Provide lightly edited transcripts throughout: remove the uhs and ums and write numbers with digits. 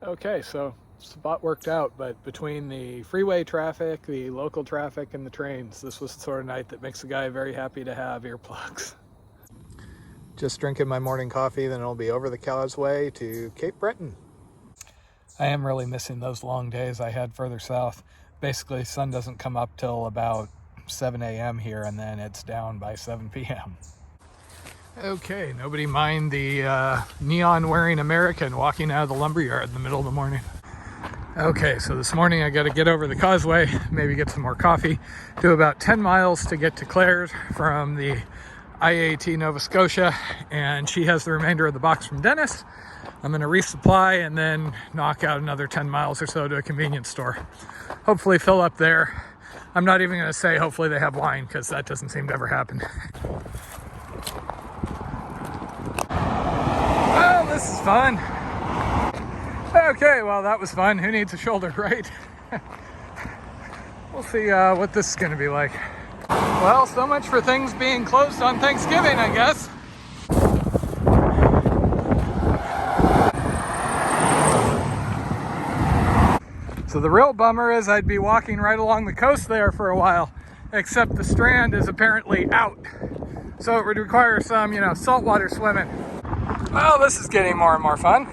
Okay, so spot worked out, but between the freeway traffic, the local traffic, and the trains, this was the sort of night that makes a guy very happy to have earplugs. Just drinking my morning coffee, then I'll be over the causeway to Cape Breton. I am really missing those long days I had further south. Basically, the sun doesn't come up till about 7 a.m. here, and then it's down by 7 p.m. Okay, nobody mind the neon-wearing American walking out of the lumberyard in the middle of the morning. Okay, so this morning I got to get over the causeway, maybe get some more coffee, do about 10 miles to get to Claire's from the IAT Nova Scotia, and she has the remainder of the box from Dennis. I'm going to resupply and then knock out another 10 miles or so to a convenience store. Hopefully fill up there. I'm not even going to say hopefully they have wine, because that doesn't seem to ever happen. Oh, this is fun. Okay, well, that was fun. Who needs a shoulder, right? We'll see what this is going to be like. Well, so much for things being closed on Thanksgiving, I guess. So the real bummer is I'd be walking right along the coast there for a while, except the strand is apparently out. So it would require some, saltwater swimming. Well, this is getting more and more fun.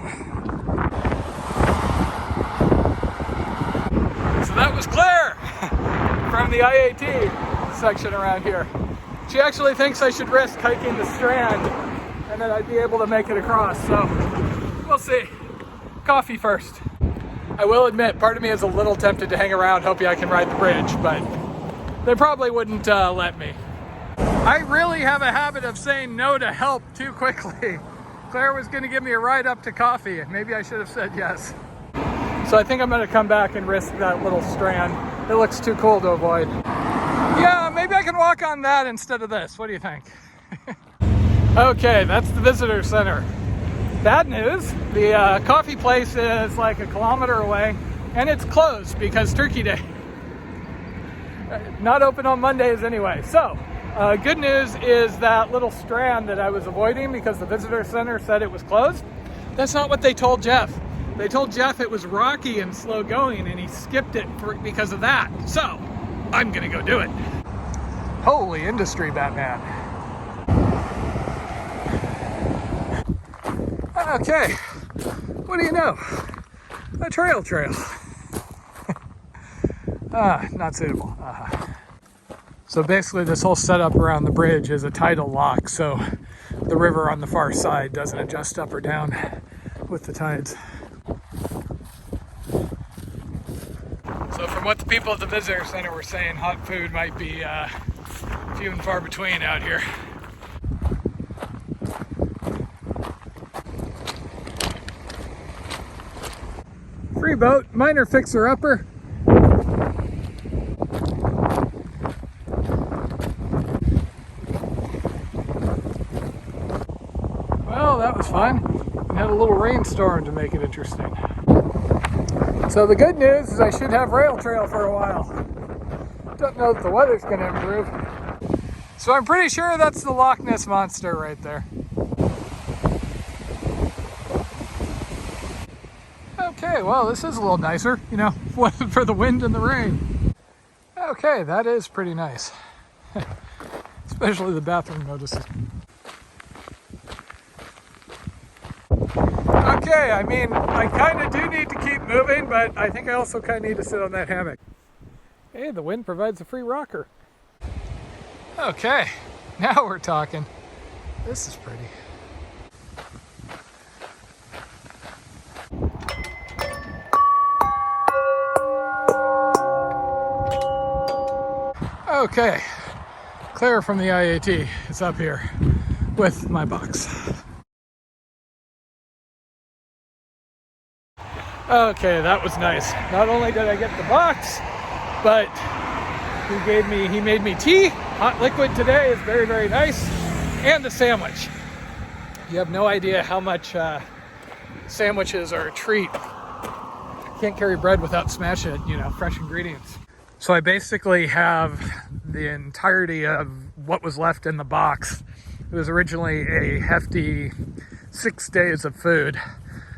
So that was Claire from the IAT section around here. She actually thinks I should risk hiking the strand and then I'd be able to make it across. So we'll see. Coffee first. I will admit, part of me is a little tempted to hang around hoping I can ride the bridge, but they probably wouldn't let me. I really have a habit of saying no to help too quickly. Claire was going to give me a ride up to coffee, and maybe I should have said yes. So I think I'm going to come back and risk that little strand. It looks too cool to avoid. Yeah, maybe I can walk on that instead of this. What do you think? Okay, that's the visitor center. Bad news, the coffee place is like a kilometer away, and it's closed because Turkey Day. Not open on Mondays anyway. So, good news is that little strand that I was avoiding because the visitor center said it was closed. That's not what they told Jeff. They told Jeff it was rocky and slow going, and he skipped it because of that. So, I'm gonna go do it. Holy industry, Batman. Okay, what do you know? A trail. Not suitable. So basically this whole setup around the bridge is a tidal lock, so the river on the far side doesn't adjust up or down with the tides. So from what the people at the visitor center were saying, hot food might be few and far between out here. Free boat, minor fixer-upper. Well, that was fun. We had a little rainstorm to make it interesting. So the good news is I should have rail trail for a while. Don't know if the weather's going to improve. So I'm pretty sure that's the Loch Ness Monster right there. Okay, well, this is a little nicer, for the wind and the rain. Okay, that is pretty nice. Especially the bathroom notices. Okay, I kind of do need to keep moving, but I think I also kind of need to sit on that hammock. Hey, the wind provides a free rocker. Okay, now we're talking. This is pretty. Okay, Claire from the IAT is up here with my box. Okay, that was nice. Not only did I get the box, but he made me tea. Hot liquid today is very, very nice. And a sandwich. You have no idea how much sandwiches are a treat. Can't carry bread without smashing it, fresh ingredients. So I basically have the entirety of what was left in the box. It was originally a hefty 6 days of food.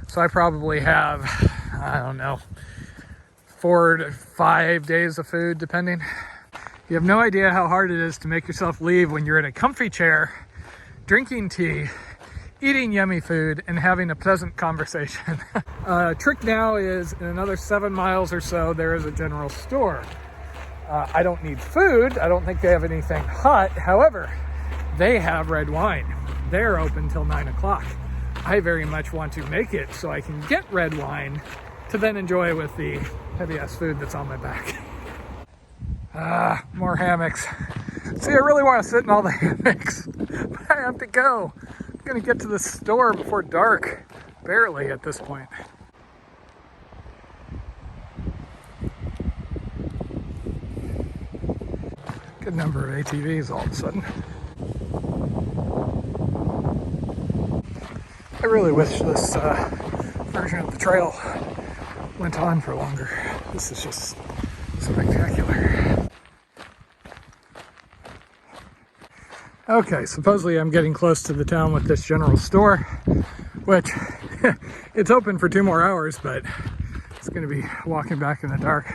So I probably have I don't know, 4 to 5 days of food, depending. You have no idea how hard it is to make yourself leave when you're in a comfy chair, drinking tea, eating yummy food, and having a pleasant conversation. Trick now is in another 7 miles or so, there is a general store. I don't need food. I don't think they have anything hot. However, they have red wine. They're open till 9 o'clock. I very much want to make it so I can get red wine to then enjoy with the heavy ass food that's on my back. More hammocks. See, I really want to sit in all the hammocks, but I have to go. I'm gonna get to the store before dark. Barely at this point. Good number of ATVs all of a sudden. I really wish this version of the trail went on for longer. This is just spectacular. Okay, supposedly I'm getting close to the town with this general store, which it's open for 2 more hours, but it's going to be walking back in the dark.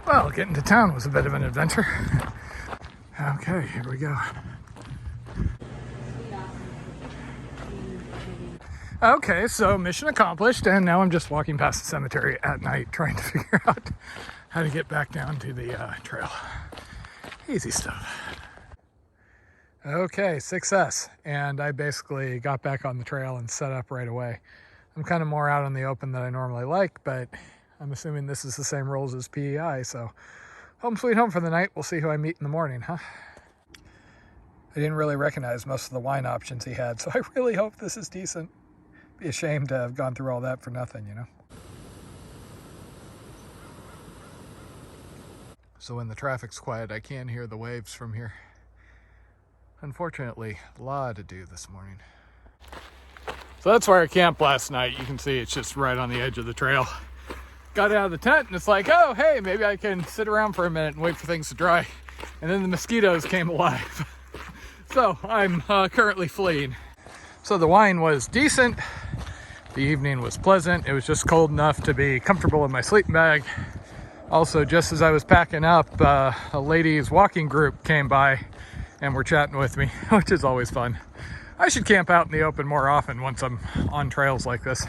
Well, getting to town was a bit of an adventure. Okay, here we go. Okay, so mission accomplished, and now I'm just walking past the cemetery at night trying to figure out how to get back down to the trail. Easy stuff. Okay, success. And I basically got back on the trail and set up right away. I'm kind of more out in the open than I normally like, but I'm assuming this is the same rules as PEI, so home sweet home for the night. We'll see who I meet in the morning, huh? I didn't really recognize most of the wine options he had, so I really hope this is decent. Be ashamed to have gone through all that for nothing, you know? So when the traffic's quiet, I can hear the waves from here. Unfortunately, a lot to do this morning. So that's where I camped last night. You can see it's just right on the edge of the trail. Got out of the tent and it's like, oh, hey, maybe I can sit around for a minute and wait for things to dry. And then the mosquitoes came alive. So I'm currently fleeing. So the wine was decent. The evening was pleasant. It was just cold enough to be comfortable in my sleeping bag. Also, just as I was packing up, a ladies' walking group came by and were chatting with me, which is always fun. I should camp out in the open more often once I'm on trails like this.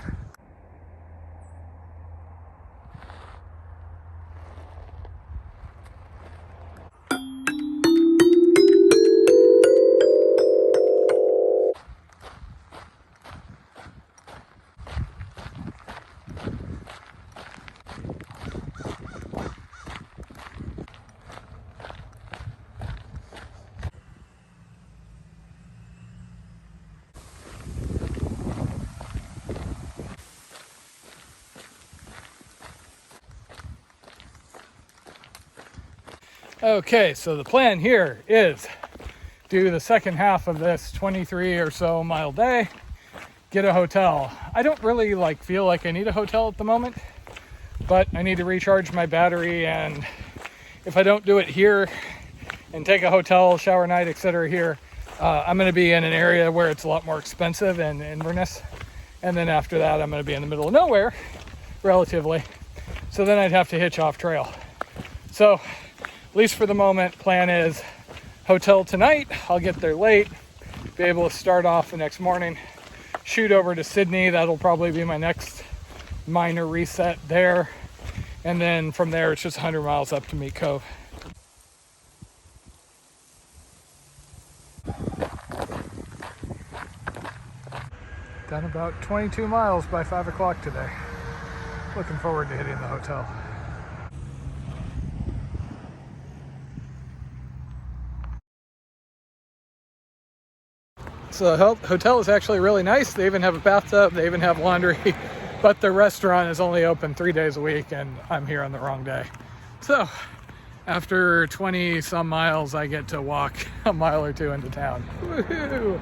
Okay, so the plan here is do the second half of this 23 or so mile day, get a hotel. I don't really feel like I need a hotel at the moment, but I need to recharge my battery, and if I don't do it here and take a hotel, shower night, etc. here, I'm going to be in an area where it's a lot more expensive and Inverness, and then after that I'm going to be in the middle of nowhere, relatively, so then I'd have to hitch off trail. So at least for the moment, plan is hotel tonight. I'll get there late, be able to start off the next morning, shoot over to Sydney. That'll probably be my next minor reset there. And then from there, it's just 100 miles up to Meat Cove. Done about 22 miles by 5 o'clock today. Looking forward to hitting the hotel. So the hotel is actually really nice. They even have a bathtub, they even have laundry, but the restaurant is only open 3 days a week and I'm here on the wrong day. So after 20 some miles, I get to walk a mile or two into town. Woohoo!